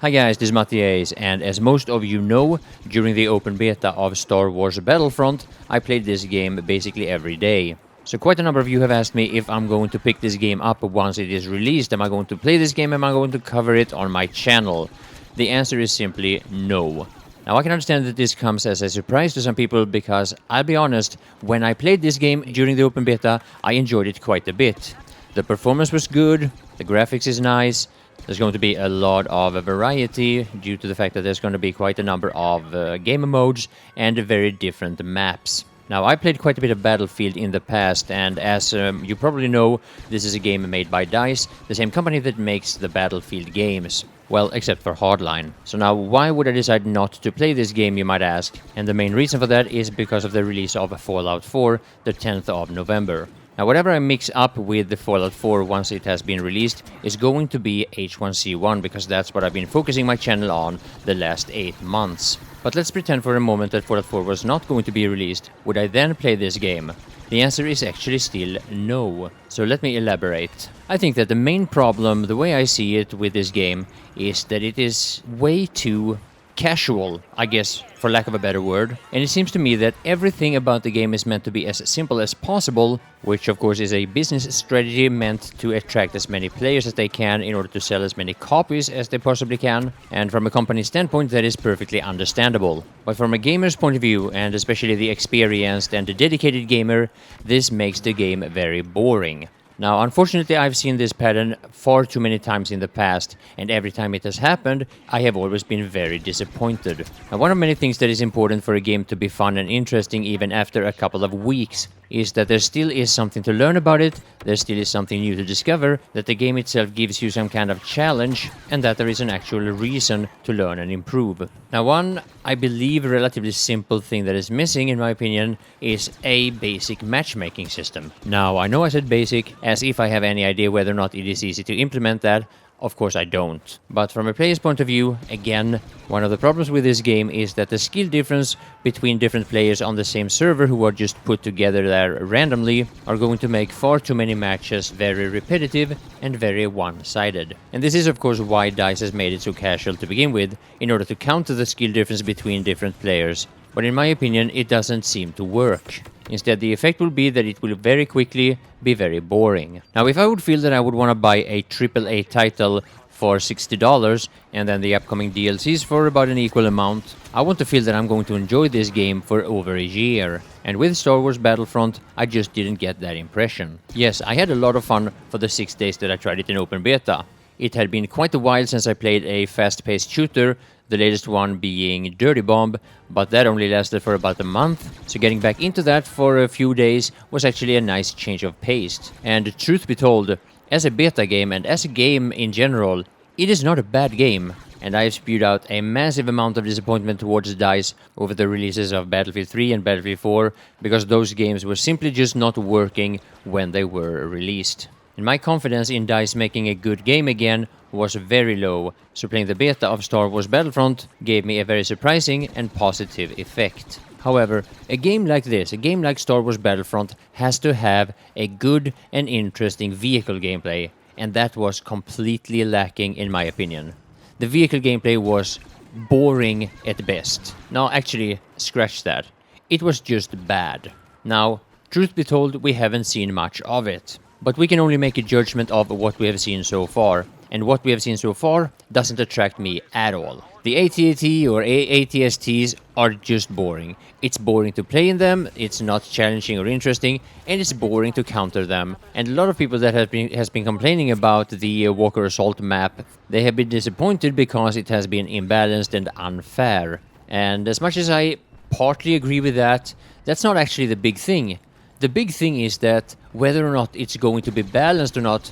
Hi guys, this is Matthias, and as most of you know, during the open beta of Star Wars Battlefront, I played this game basically every day. So quite a number of you have asked me if I'm going to pick this game up once it is released. Am I going to play this game? Am I going to cover it on my channel? The answer is simply no. Now I can understand that this comes as a surprise to some people because, I'll be honest, when I played this game during the open beta, I enjoyed it quite a bit. The performance was good, the graphics is nice, there's going to be a lot of variety due to the fact that there's going to be quite a number of game modes and very different maps. Now, I played quite a bit of Battlefield in the past, and as you probably know, this is a game made by DICE, the same company that makes the Battlefield games. Well, except for Hardline. So now, why would I decide not to play this game, you might ask? And the main reason for that is because of the release of Fallout 4, the 10th of November. Now, whatever I mix up with the Fallout 4 once it has been released is going to be H1C1, because that's what I've been focusing my channel on the last 8 months. But let's pretend for a moment that Fallout 4 was not going to be released. Would I then play this game? The answer is actually still no. So let me elaborate. I think that the main problem, the way I see it with this game, is that it is way too casual, I guess, for lack of a better word. And it seems to me that everything about the game is meant to be as simple as possible, which of course is a business strategy meant to attract as many players as they can in order to sell as many copies as they possibly can. And from a company standpoint, that is perfectly understandable. But from a gamer's point of view, and especially the experienced and the dedicated gamer, this makes the game very boring. Now, unfortunately, I've seen this pattern far too many times in the past, and every time it has happened, I have always been very disappointed. Now, one of many things that is important for a game to be fun and interesting even after a couple of weeks is that there still is something to learn about it, there still is something new to discover, that the game itself gives you some kind of challenge, and that there is an actual reason to learn and improve. Now, one, I believe, relatively simple thing that is missing, in my opinion, is a basic matchmaking system. Now, I know I said basic, as if I have any idea whether or not it is easy to implement that. Of course I don't. But from a player's point of view, again, one of the problems with this game is that the skill difference between different players on the same server who are just put together there randomly are going to make far too many matches very repetitive and very one-sided. And this is of course why DICE has made it so casual to begin with, in order to counter the skill difference between different players. But in my opinion, it doesn't seem to work. Instead, the effect will be that it will very quickly be very boring. Now, if I would feel that I would want to buy a AAA title for $60 and then the upcoming DLCs for about an equal amount, I want to feel that I'm going to enjoy this game for over a year. And with Star Wars Battlefront, I just didn't get that impression. Yes, I had a lot of fun for the 6 days that I tried it in open beta. It had been quite a while since I played a fast-paced shooter, the latest one being Dirty Bomb, but that only lasted for about a month, so getting back into that for a few days was actually a nice change of pace. And truth be told, as a beta game and as a game in general, it is not a bad game, and I've spewed out a massive amount of disappointment towards DICE over the releases of Battlefield 3 and Battlefield 4, because those games were simply just not working when they were released. And my confidence in DICE making a good game again was very low, so playing the beta of Star Wars Battlefront gave me a very surprising and positive effect. However, a game like this, a game like Star Wars Battlefront, has to have a good and interesting vehicle gameplay, and that was completely lacking in my opinion. The vehicle gameplay was boring at best. No, actually, scratch that. It was just bad. Now, truth be told, we haven't seen much of it. But we can only make a judgment of what we have seen so far, and what we have seen so far doesn't attract me at all. The AT-AT or ATSTs are just boring. It's boring to play in them, it's not challenging or interesting, and it's boring to counter them. And a lot of people that has been complaining about the Walker Assault map, they have been disappointed because it has been imbalanced and unfair. And as much as I partly agree with that, that's not actually the big thing. The big thing is that whether or not it's going to be balanced or not,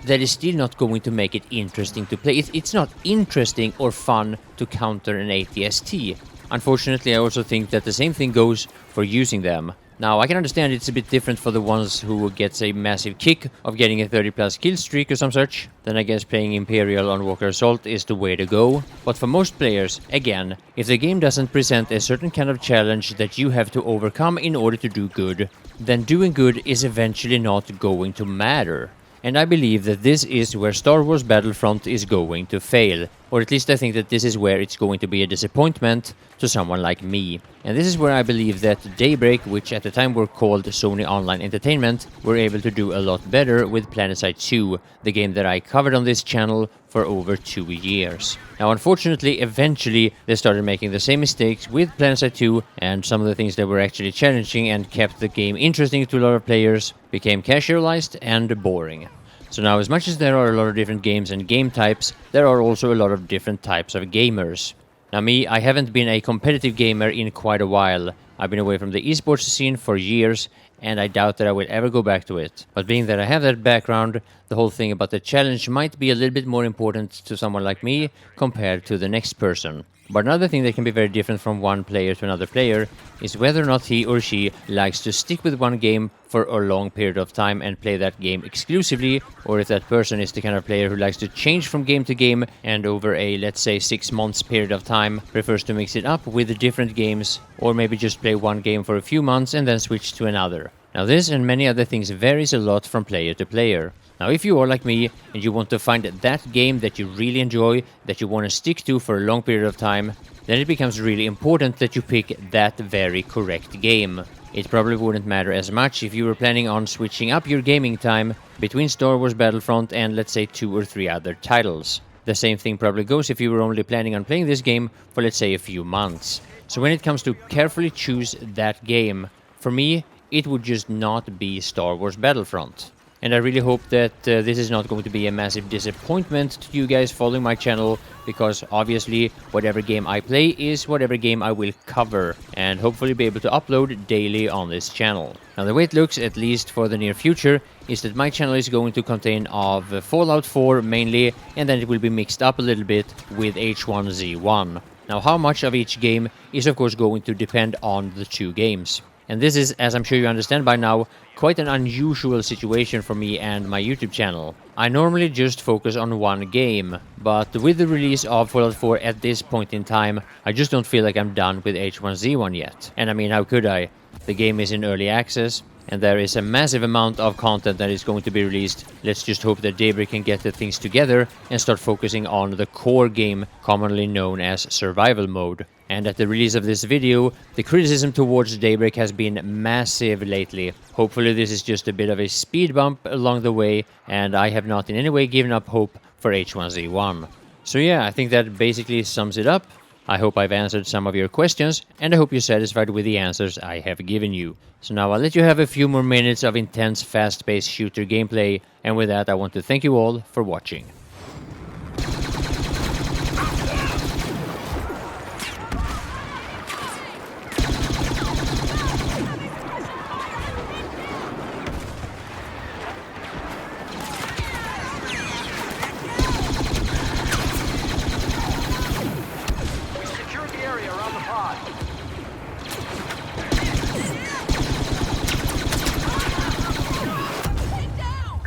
that is still not going to make it interesting to play. It's not interesting or fun to counter an ATST. Unfortunately, I also think that the same thing goes for using them. Now, I can understand it's a bit different for the ones who gets a massive kick of getting a 30+ kill streak or some such. Then I guess playing Imperial on Walker Assault is the way to go. But for most players, again, if the game doesn't present a certain kind of challenge that you have to overcome in order to do good, then doing good is eventually not going to matter. And I believe that this is where Star Wars Battlefront is going to fail. Or at least I think that this is where it's going to be a disappointment to someone like me. And this is where I believe that Daybreak, which at the time were called Sony Online Entertainment, were able to do a lot better with Planetside 2, the game that I covered on this channel for over 2 years. Now unfortunately, eventually they started making the same mistakes with Planetside 2, and some of the things that were actually challenging and kept the game interesting to a lot of players became casualized and boring. So now, as much as there are a lot of different games and game types, there are also a lot of different types of gamers. Now me, I haven't been a competitive gamer in quite a while. I've been away from the esports scene for years, and I doubt that I will ever go back to it. But being that I have that background, the whole thing about the challenge might be a little bit more important to someone like me compared to the next person. But another thing that can be very different from one player to another player is whether or not he or she likes to stick with one game for a long period of time and play that game exclusively, or if that person is the kind of player who likes to change from game to game and over a, let's say, 6 months period of time, prefers to mix it up with different games, or maybe just play one game for a few months and then switch to another. Now this and many other things varies a lot from player to player. Now if you are like me and you want to find that game that you really enjoy, that you want to stick to for a long period of time, then it becomes really important that you pick that very correct game. It probably wouldn't matter as much if you were planning on switching up your gaming time between Star Wars Battlefront and let's say 2 or 3 other titles. The same thing probably goes if you were only planning on playing this game for let's say a few months. So when it comes to carefully choose that game, for me it would just not be Star Wars Battlefront. And I really hope that this is not going to be a massive disappointment to you guys following my channel, because obviously whatever game I play is whatever game I will cover, and hopefully be able to upload daily on this channel. Now the way it looks, at least for the near future, is that my channel is going to contain of Fallout 4 mainly, and then it will be mixed up a little bit with H1Z1. Now how much of each game is of course going to depend on the 2 games. And this is, as I'm sure you understand by now, quite an unusual situation for me and my YouTube channel. I normally just focus on one game, but with the release of Fallout 4 at this point in time, I just don't feel like I'm done with H1Z1 yet. And I mean, how could I? The game is in early access, and there is a massive amount of content that is going to be released. Let's just hope that Daybreak can get the things together and start focusing on the core game, commonly known as survival mode. And at the release of this video, the criticism towards Daybreak has been massive lately. Hopefully this is just a bit of a speed bump along the way, and I have not in any way given up hope for H1Z1. So yeah, I think that basically sums it up. I hope I've answered some of your questions, and I hope you're satisfied with the answers I have given you. So now I'll let you have a few more minutes of intense, fast-paced shooter gameplay, and with that I want to thank you all for watching.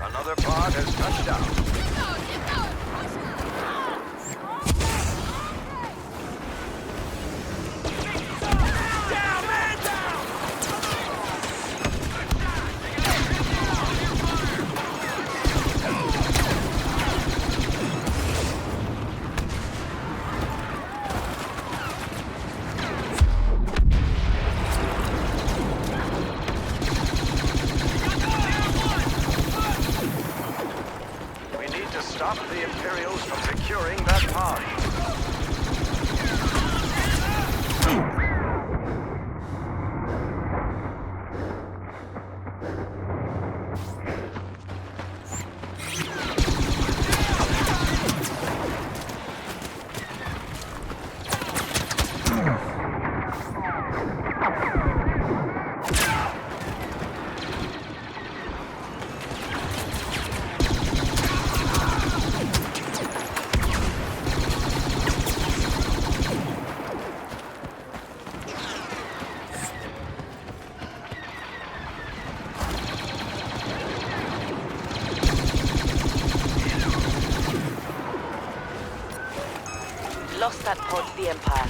Another pod has touched down. Stop the Imperials from securing that pod. Lost that pod to the Empire.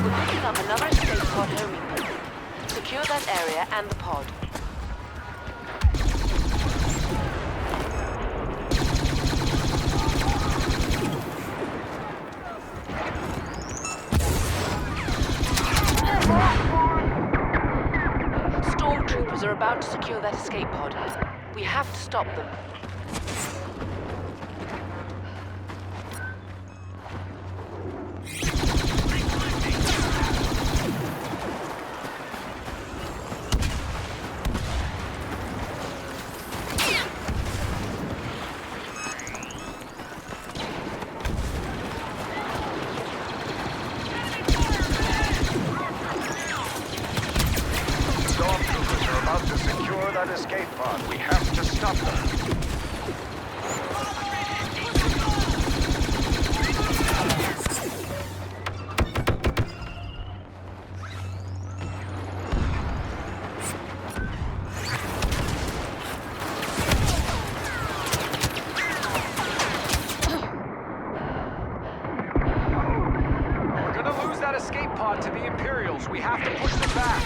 We're picking up another escape pod homing. Secure that area and the pod. about to secure that escape pod. We have to stop them. Stormtroopers are about to secure that escape pod. We have to stop them. We're gonna lose that escape pod to the Imperials. We have to push them back.